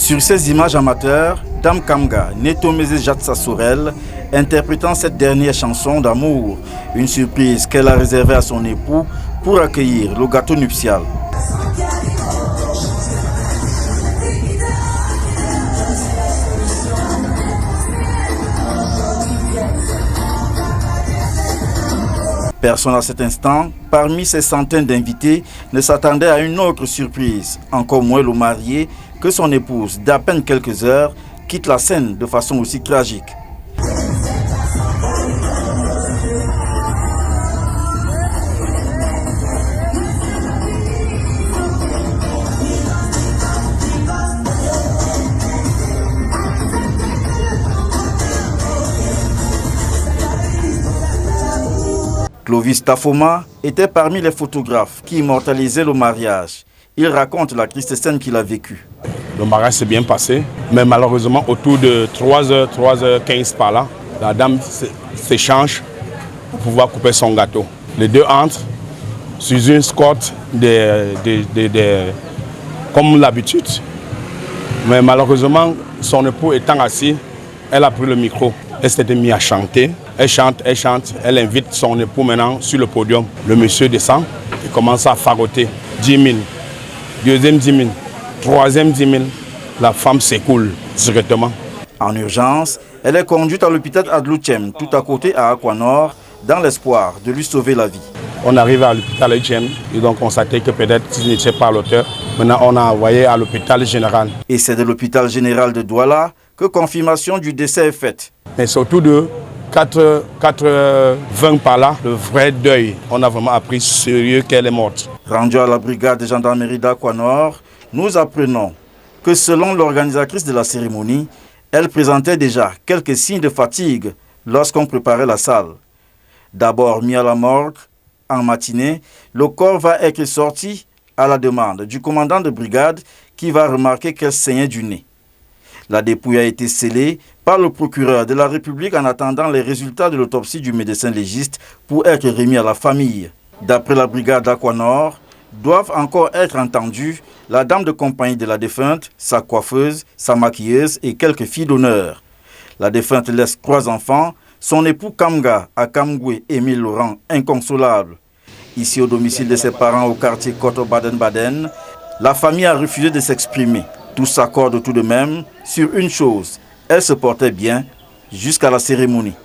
Sur ces images amateurs, Dame Kamga, Netomeze Jatsa Sorel, interprétant cette dernière chanson d'amour, une surprise qu'elle a réservée à son époux pour accueillir le gâteau nuptial. Personne à cet instant, parmi ces centaines d'invités, ne s'attendait à une autre surprise, encore moins le marié, que son épouse, d'à peine quelques heures, quitte la scène de façon aussi tragique. Clovis Tafoma était parmi les photographes qui immortalisaient le mariage. Il raconte la triste scène qu'il a vécue. Le mariage s'est bien passé, mais malheureusement, autour de 3h15 par là, la dame s'échange pour pouvoir couper son gâteau. Les deux entrent sur une escorte comme l'habitude. Mais malheureusement, son époux étant assis, elle a pris le micro. Elle s'était mise à chanter. Elle chante, elle invite son époux maintenant sur le podium. Le monsieur descend et commence à fagoter. 10 000, deuxième 10 000, troisième 10 000. La femme s'écoule directement. En urgence, elle est conduite à l'hôpital Adlouchem, tout à côté à Aquanor, dans l'espoir de lui sauver la vie. On arrive à l'hôpital Adlouchem et donc on constaté que peut-être qu'il n'était pas l'auteur. Maintenant, on a envoyé à l'hôpital général. Et c'est de l'hôpital général de Douala que confirmation du décès est faite. Mais surtout de 4h20 par là, le vrai deuil. On a vraiment appris sérieux qu'elle est morte. Rendu à la brigade de gendarmerie d'Aquanor, nous apprenons que selon l'organisatrice de la cérémonie, elle présentait déjà quelques signes de fatigue lorsqu'on préparait la salle. D'abord mis à la morgue, en matinée, le corps va être sorti à la demande du commandant de brigade qui va remarquer qu'elle saignait du nez. La dépouille a été scellée par le procureur de la République en attendant les résultats de l'autopsie du médecin légiste pour être remis à la famille. D'après la brigade d'Aquanor, doivent encore être entendus la dame de compagnie de la défunte, sa coiffeuse, sa maquilleuse et quelques filles d'honneur. La défunte laisse 3 enfants, son époux Kamga à Kamgwe, Émile Laurent, inconsolable. Ici au domicile de ses parents au quartier Koto Baden-Baden, la famille a refusé de s'exprimer. Tous s'accordent tout de même sur une chose, elle se portait bien jusqu'à la cérémonie.